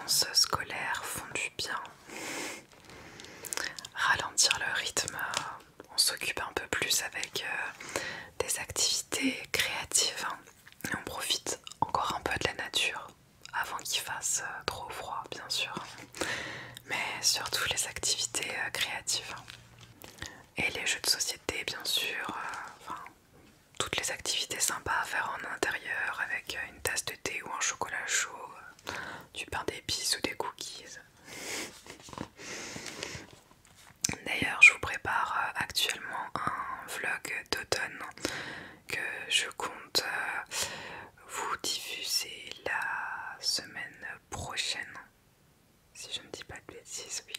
vacances scolaires font du bien. Ralentir le rythme, on s'occupe un peu plus avec des activités créatives et on profite encore un peu de la nature avant qu'il fasse trop froid bien sûr, mais surtout les activités créatives et les jeux de société bien sûr, enfin, toutes les activités sympas à faire en intérieur avec une tasse de thé ou un chocolat chaud, du pain d'épices ou des cookies. D'ailleurs, je vous prépare actuellement un vlog d'automne que je compte vous diffuser la semaine prochaine. Si je ne dis pas de bêtises, oui.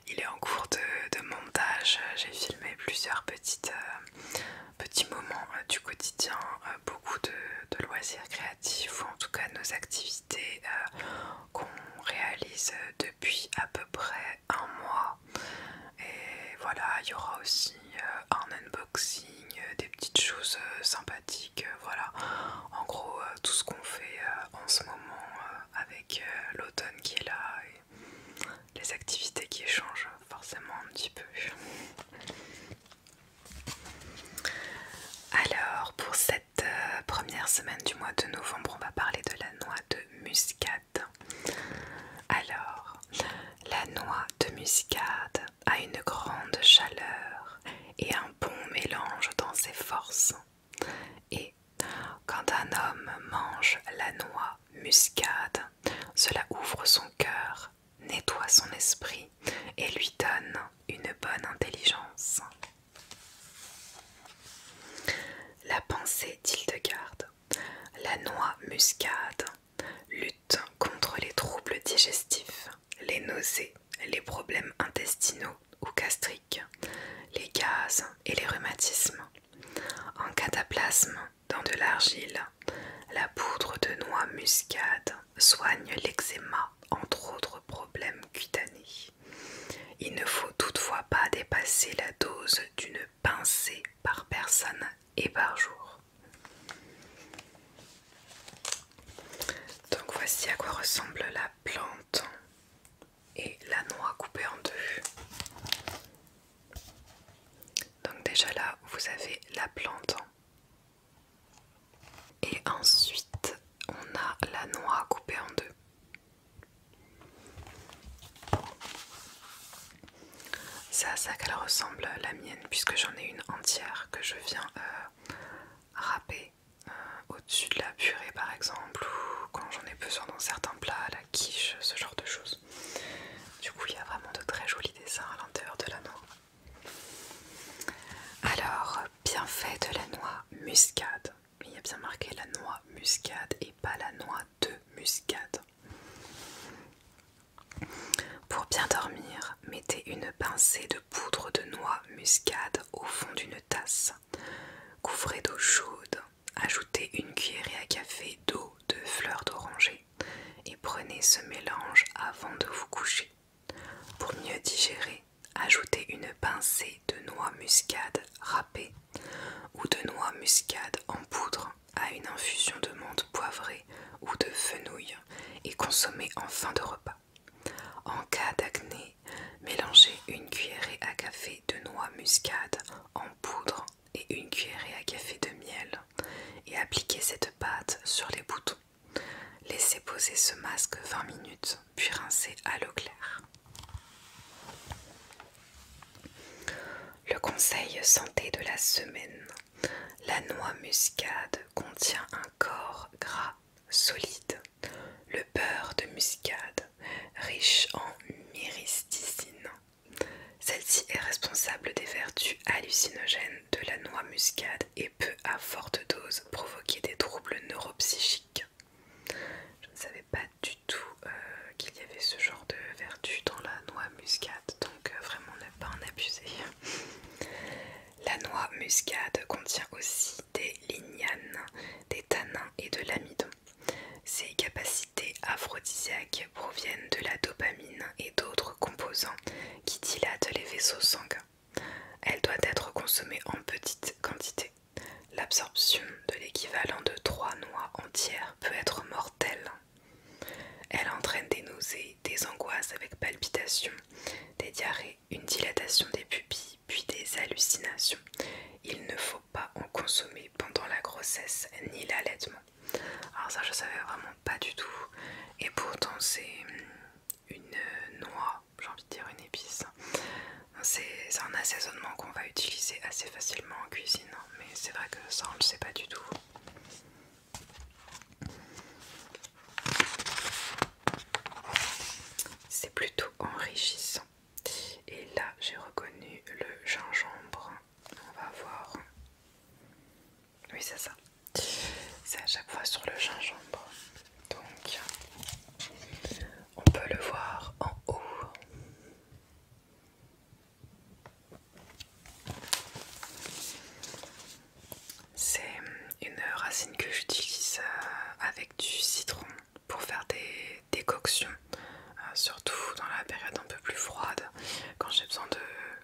Il est en cours de montage. J'ai filmé plusieurs petits moments du quotidien, beaucoup de loisirs créatifs, ou en tout cas nos activités qu'on réalise depuis à peu près un mois. Et voilà, il y aura aussi un unboxing, des petites choses sympathiques, voilà. En gros, tout ce qu'on fait en ce moment avec l'automne qui est là et les activités qui changent forcément un petit peu. Alors, pour cette première semaine du mois de novembre, on va parler de la noix de muscade. Alors, la noix de muscade a une grande chaleur et un bon mélange dans ses forces. Et quand un homme mange la noix muscade, cela ouvre son cœur, nettoie son esprit et lui donne une bonne intelligence. La pensée d'Hildegarde. La noix muscade lutte contre les troubles digestifs, les nausées, les problèmes intestinaux ou gastriques, les gaz et les rhumatismes. En cataplasme dans de l'argile, la poudre de noix muscade soigne l'eczéma, entre autres problèmes cutanés. Il ne faut toutefois pas dépasser la dose d'une pincée par personne et par jour. Donc voici à quoi ressemble la plante et la noix coupée en deux. Donc déjà là, vous avez la plante. Et ensuite, on a la noix coupée en deux. C'est à ça qu'elle ressemble la mienne, puisque j'en ai une entière que je viens râper au-dessus de la purée par exemple, ou quand j'en ai besoin dans certains plats, la quiche, ce genre de choses. Du coup, il y a vraiment de très jolis dessins à l'intérieur de la noix. Alors, bienfait de la noix muscade. Il y a bien marqué la noix muscade et pas la noix de muscade. Pour bien dormir, mettez une pincée de poudre de noix muscade au fond d'une tasse. Couvrez d'eau chaude, ajoutez une cuillerée à café d'eau de fleurs d'oranger et prenez ce mélange avant de vous coucher. Pour mieux digérer, ajoutez une pincée de noix muscade râpée ou de noix muscade en poudre à une infusion de menthe poivrée ou de fenouil et consommez en fin de repas. En cas d'acné, mélangez une cuillerée à café de noix muscade en poudre et une cuillerée à café de miel et appliquez cette pâte sur les boutons. Laissez poser ce masque 20 minutes puis rincez à l'eau claire. Le conseil santé de la semaine. La noix muscade contient un corps gras solide. Le beurre de muscade, riche en myristicine. Celle-ci est responsable des vertus hallucinogènes de la noix muscade et peut, à forte dose, provoquer des troubles neuropsychiques. Je ne savais pas du tout qu'il y avait ce genre de vertus dans la noix muscade, donc vraiment ne pas en abuser. La noix muscade contient aussi des lignanes, des tanins et de l'amidon. Ses capacités aphrodisiaques proviennent de la dopamine et d'autres composants qui dilatent les vaisseaux sanguins. Elle doit être consommée en petite quantité. L'absorption de l'équivalent de 3 noix entières peut être mortelle. Elle entraîne des nausées, des angoisses avec palpitations, des diarrhées, une dilatation des pupilles, puis des hallucinations. Il ne faut pas en consommer pendant la grossesse ni l'allaitement. Alors ça je savais vraiment pas du tout, et pourtant c'est une noix, j'ai envie de dire une épice. C'est un assaisonnement qu'on va utiliser assez facilement en cuisine, mais c'est vrai que ça on le sait pas du tout. C'est plutôt enrichissant. Et là j'ai reconnu le gingembre. On va voir. Oui c'est ça. C'est à chaque fois sur le gingembre. Donc on peut le voir en haut. C'est une racine que j'utilise avec du citron pour faire des décoctions, surtout dans la période un peu plus froide, quand j'ai besoin de,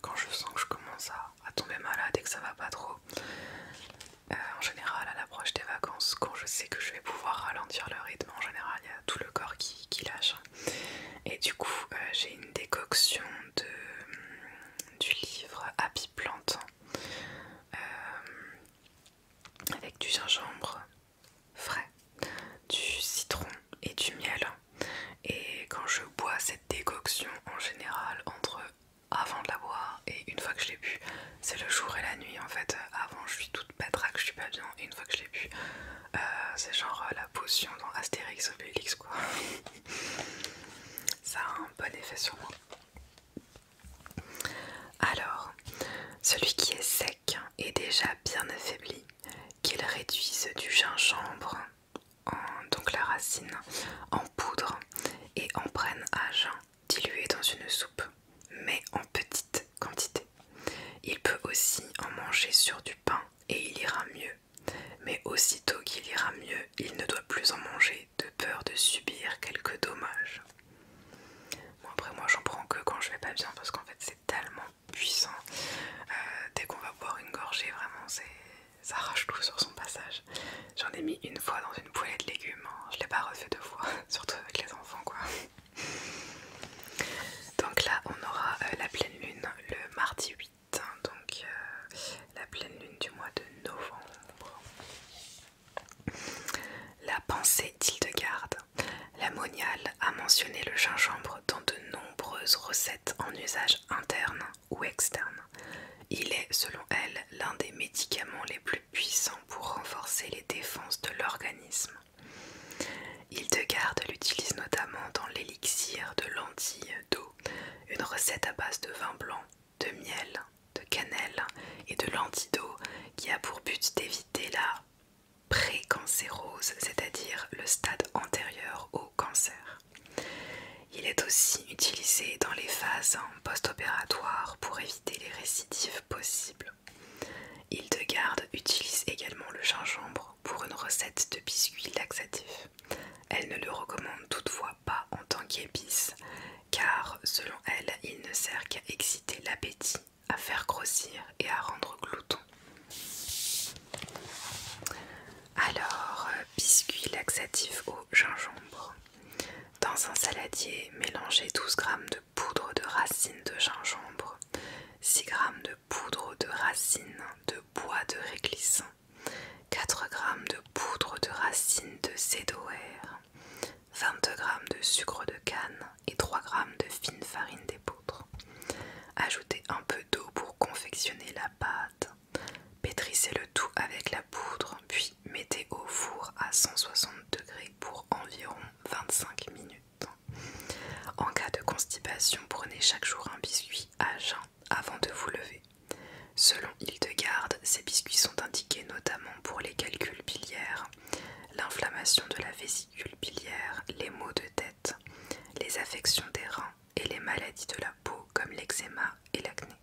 quand je sens que je commence à tomber malade et que ça va pas trop. En général à l'approche des vacances, quand je sais que je vais pouvoir ralentir le rythme, en général il y a tout le corps qui lâche. Et du coup j'ai une décoction du livre Happy Plant avec du gingembre frais, du citron et du miel. Et quand je bois cette décoction, en général, entre avant de la boire et une fois que je l'ai bu, c'est le jour et la nuit en fait. Avant je suis toute patraque, je suis pas bien, et une fois que je l'ai bu, c'est genre la potion dans Astérix Obélix quoi. Ça a un bon effet sur moi. Alors, celui qui est sec est déjà bien affaibli, qu'il réduise du gingembre, donc la racine, en poudre et en prenne à jeun dilué dans une soupe, mais en petite quantité. Il peut aussi en manger sur du pain et il ira mieux, mais aussitôt qu'il ira mieux, il ne doit plus en manger de peur de subir quelques dommages. Bon après moi j'en prends que quand je vais pas bien parce qu'en fait c'est tellement puissant. Dès qu'on va boire une gorgée vraiment ça arrache tout sur son passage. J'en ai mis une fois dans une poêlée de légumes, hein. Je l'ai pas refait 2 fois, surtout avec les enfants quoi. Donc là on aura la pleine lune le mardi 8, hein, donc la pleine lune du mois de novembre. La pensée d'Hildegarde. La moniale a mentionné le gingembre dans de nombreuses recettes en usage interne ou externe. Il est, selon elle, l'un des médicaments les plus puissants pour renforcer les défenses de l'organisme. Hildegarde l'utilise notamment dans l'élixir de lentilles d'eau, une recette à base de vin blanc, de miel, de cannelle et de lentilles d'eau qui a pour but d'éviter la précancérose, c'est-à-dire le stade antérieur au cancer. Il est aussi utilisé dans les phases post-opératoires pour éviter les récidives possibles. Hildegarde utilise également le gingembre pour une recette de biscuits laxatifs. Elle ne le recommande toutefois pas en tant qu'épice, car selon elle, il ne sert qu'à exciter l'appétit, à faire grossir et à rendre glouton. Alors, biscuits laxatifs au gingembre. Dans un saladier, mélangez 12 g de poudre de racine de gingembre, 6 g de poudre de racine de bois de réglisse, 4 g de poudre de racine de sédoère, 22 g de sucre de canne et 3 g de fine farine d'épeautre. Ajoutez un peu d'eau pour confectionner la pâte. Pétrissez le tout avec la poudre, puis mettez au four à 160 degrés pour environ 25 minutes. En cas de constipation, prenez chaque jour un biscuit à jeun avant de vous lever. Selon Hildegarde, ces biscuits sont indiqués notamment pour les calculs biliaires, l'inflammation de la vésicule biliaire, les maux de tête, les affections des reins et les maladies de la peau comme l'eczéma et l'acné.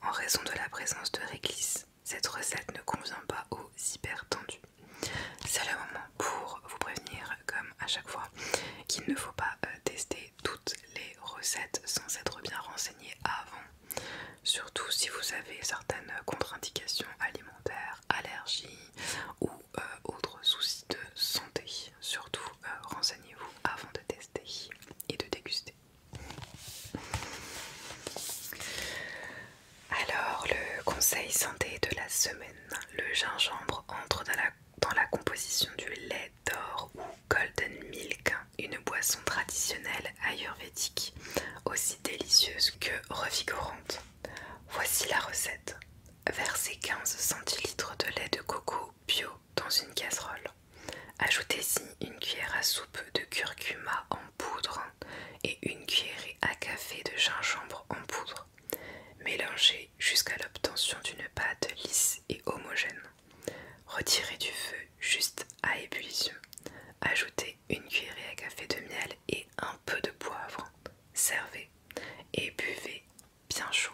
En raison de la présence de réglisse, cette recette ne convient pas aux hypertendus. C'est le moment pour vous prévenir, comme à chaque fois, qu'il ne faut pas tester toutes les recettes sans être bien renseigné avant. Surtout si vous avez certaines contre-indications alimentaires, allergies ou autres soucis de santé. Surtout renseignez-vous avant de tester. gingembre entre dans la composition du lait d'or ou golden milk, une boisson traditionnelle ayurvédique aussi délicieuse que revigorante. Voici la recette. Versez 15 centilitres de lait de coco bio dans une casserole. Ajoutez-y une cuillère à soupe de curcuma en poudre et une cuillerée à café de gingembre en poudre. Mélangez jusqu'à l'obtention d'une pâte lisse et homogène. Retirez du feu juste à ébullition. Ajoutez une cuillerée à café de miel et un peu de poivre. Servez et buvez bien chaud.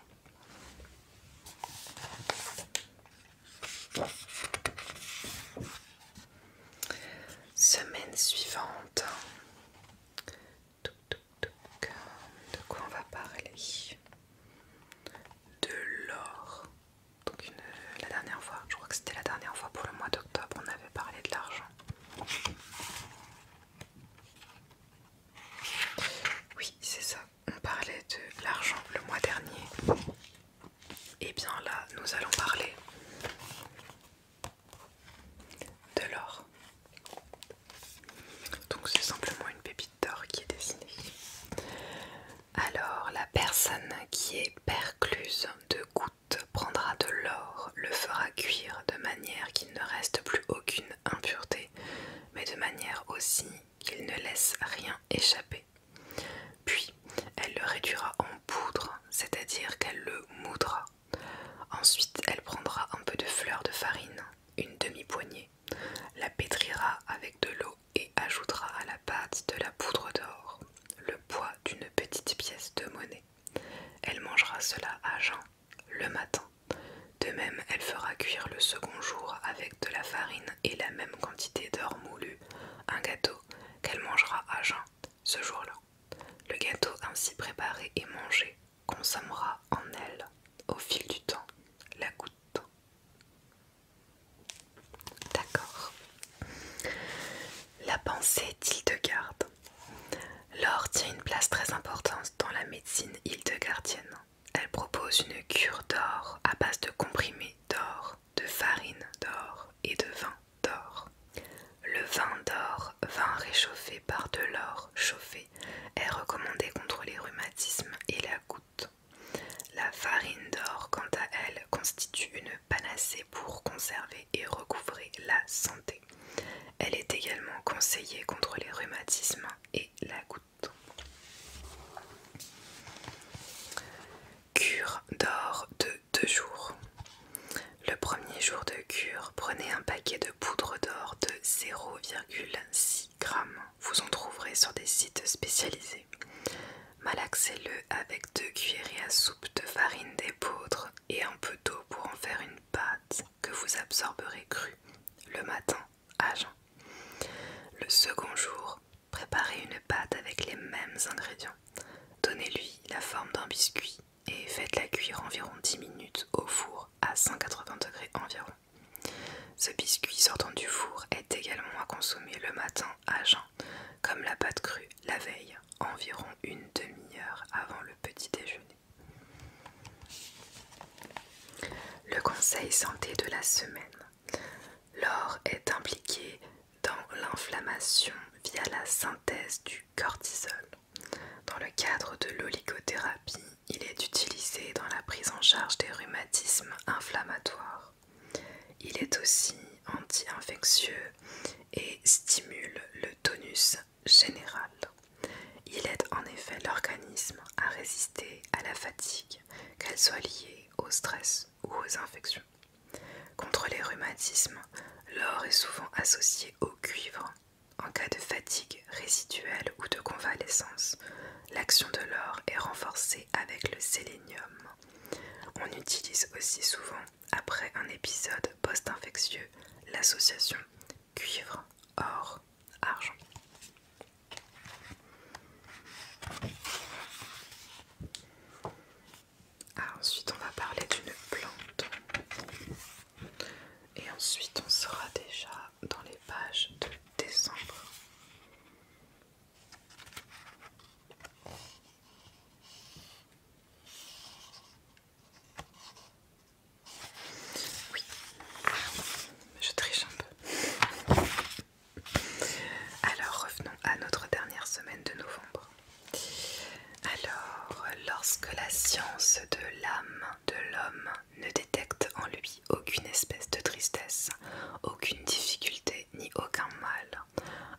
Semaine suivante. De quoi on va parler? De l'or. Donc la dernière fois, je crois que c'était la dernière fois pour le mois d'octobre, on avait parlé de l'argent. Oui, c'est ça. On parlait de l'argent le mois dernier. Et bien là, nous allons parler de l'or. Donc c'est simplement une pépite d'or qui est dessinée. Alors la personne qui est percluse de gouttes prendra de l'or, le fera cuire de manière qu'il ne reste plus aucune impureté, mais de manière aussi qu'il ne laisse rien échapper. Puis elle le réduira en poudre, c'est-à-dire qu'elle le moudra. Ensuite elle prendra un peu de fleur de farine, une demi-poignée, la pétrira avec de l'eau et ajoutera à la pâte de la poudre d'or, le poids d'une petite pièce de monnaie. Elle mangera cela à jeun le matin. De même, elle fera cuire le second jour avec de la farine et la même quantité d'or moulu, un gâteau qu'elle mangera à jeun ce jour-là. Le gâteau ainsi préparé et mangé consommera en elle, au fil du temps, la goutte. D'accord. La pensée d'Hildegarde. L'or tient une place très importante dans la médecine hildegardienne. Elle propose une cure d'or à base de comprimés d'or, de farine d'or et de vin d'or. Le vin d'or, vin réchauffé par de l'or chauffé, est recommandé contre les rhumatismes et la goutte. La farine d'or, quant à elle, constitue une panacée pour conserver et recouvrer la santé. Elle est également conseillée contre les rhumatismes et la goutte. Cure d'or de 2 jours. Le premier jour de cure, prenez un paquet de poudre d'or de 0,6 g. Vous en trouverez sur des sites spécialisés. Malaxez-le avec 2 cuillerées à soupe de farine d'épeautre et un peu d'eau pour en faire une pâte que vous absorberez crue le matin à jeun. Le second jour, préparez une pâte avec les mêmes ingrédients. Donnez-lui la forme d'un biscuit et faites-la cuire environ 10 minutes au four à 180 degrés environ. Ce biscuit sortant du four est également à consommer le matin à jeun, comme la pâte crue la veille, environ une demi-heure avant le petit déjeuner. Le conseil santé de la semaine. L'or est impliqué dans l'inflammation via la synthèse du cortisol. Dans le cadre de l'oligothérapie, il est utilisé dans la prise en charge des rhumatismes inflammatoires. Il est aussi anti-infectieux et stimule le tonus général. Il aide en effet l'organisme à résister à la fatigue, qu'elle soit liée au stress ou aux infections. Contre les rhumatismes, l'or est souvent associé au cuivre. En cas de fatigue résiduelle ou de convalescence, l'action de l'or est renforcée avec le sélénium. On utilise aussi souvent, après un épisode post-infectieux, l'association cuivre-or-argent. Ensuite, on va parler d'une plante. Et ensuite, on sera déjà dans les pages de décembre. Oui. sens de l'âme de l'homme ne détecte en lui aucune espèce de tristesse, aucune difficulté ni aucun mal.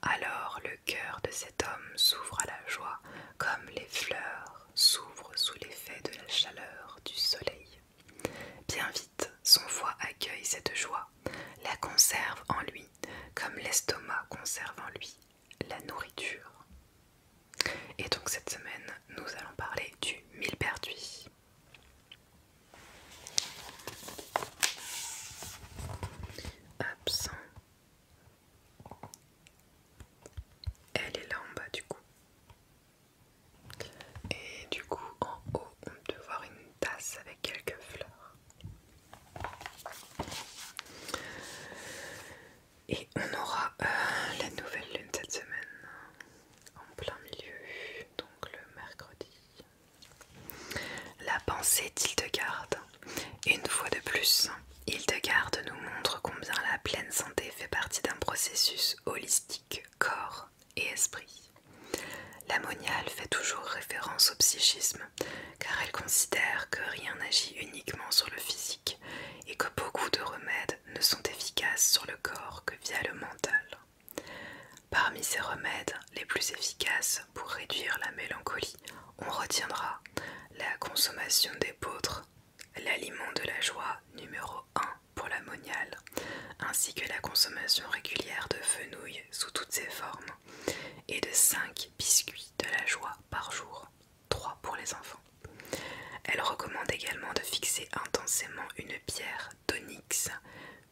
Alors le cœur de cet homme s'ouvre à la joie comme les fleurs s'ouvrent sous l'effet de la chaleur du soleil. Bien vite, son foie accueille cette joie, la conserve en lui, comme l'estomac conserve en lui la nourriture. Et donc cette semaine, nous allons parler du millepertuis. Absent. Elle est là en bas du coup. Et du coup, en haut, on peut voir une tasse avec quelques fleurs. Et on aura la nouvelle lune cette semaine, en plein milieu, donc le mercredi. La pensée d'Hildegarde. Une fois de plus, Hildegarde nous montre combien la pleine santé fait partie d'un processus holistique, corps et esprit. La moniale fait toujours référence au psychisme, car elle considère que rien n'agit uniquement sur le physique et que beaucoup de remèdes ne sont efficaces sur le corps que via le mental. Parmi ces remèdes les plus efficaces pour réduire la mélancolie, on retiendra la consommation d'épeautre, l'aliment de la joie numéro 1 pour la moniale, ainsi que la consommation régulière de fenouil sous toutes ses formes, et de 5 biscuits de la joie par jour, 3 pour les enfants. Elle recommande également de fixer intensément une pierre d'onyx,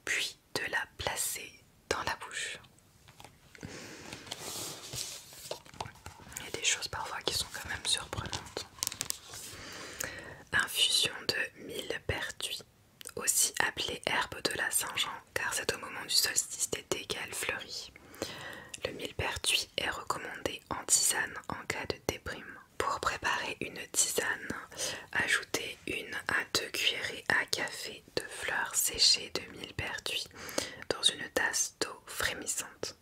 puis de la placer dans la bouche. Il y a des choses parfois qui sont quand même surprenantes. Infusion de millepertuis, aussi appelée herbe de la Saint-Jean, car c'est au moment du solstice d'été qu'elle fleurit. Le millepertuis est recommandé en tisane en cas de déprime. Pour préparer une tisane, ajoutez 1 à 2 cuillerées à café de fleurs séchées de millepertuis dans une tasse d'eau frémissante.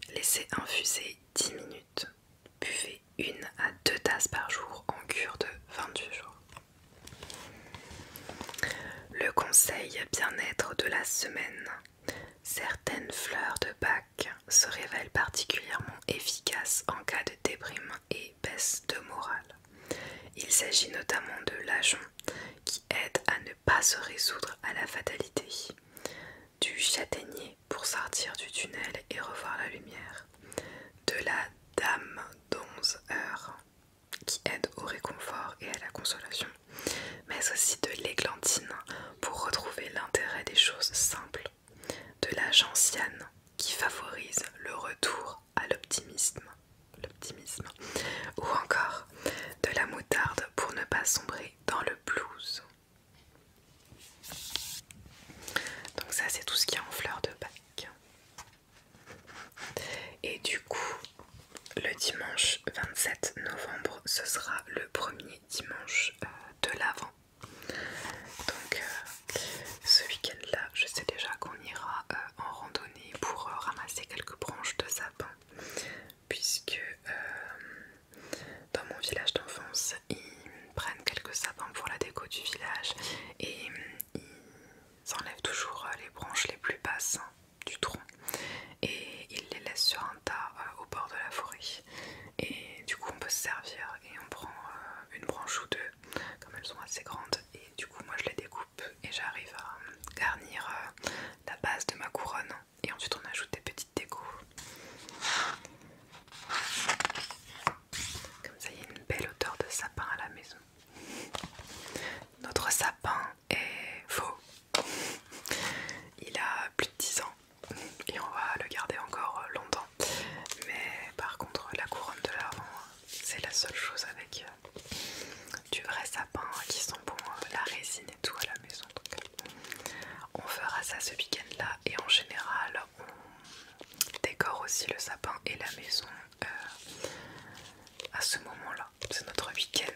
Laissez infuser 10 minutes. Buvez 1 à 2 tasses par jour en cure de 28 jours. Le conseil bien-être de la semaine. Certaines fleurs de Bach se révèlent particulièrement efficaces en cas de déprime et baisse de morale. Il s'agit notamment de l'ajonc qui aide à ne pas se résoudre à la fatalité, du châtaignier pour sortir du tunnel et revoir la lumière, de la dame d'11 heures qui aide au réconfort et à la consolation, mais aussi de l'églantine pour retrouver l'intérêt des choses simples, de la gentiane qui favorise le retour à l'optimisme, ou encore de la moutarde pour ne pas sombrer dans le blues. Donc ça c'est tout ce qu'il y a en fleurs de Pâques. Et du coup, le dimanche 27 novembre, ce sera le premier dimanche de l'Avent. Donc ce week-end-là, je sais déjà qu'on ira en randonnée pour ramasser quelques branches de sapin, puisque dans mon village d'enfance, ils prennent quelques sapins pour la déco du village et ils enlèvent toujours les branches les plus basses du tronc et ils les laissent sur un tas au bord de la forêt. Et du coup on peut se servir et on prend une branche ou deux, comme elles sont assez grandes, et du coup moi je les découpe et j'arrive à garnir la base de ma couronne et ensuite on ajoute des petites décos. Comme ça il y a une belle odeur de sapin à la maison. Notre sapin est faux. Il a plus de 10 ans et on va le garder encore longtemps. Mais par contre la couronne de l'Avent, c'est la seule chose avec du vrai sapin qui sent bon la résine et tout à la maison. Donc, on fera ça ce week-end là et en général on décore aussi le sapin et la maison à ce moment là. C'est notre week-end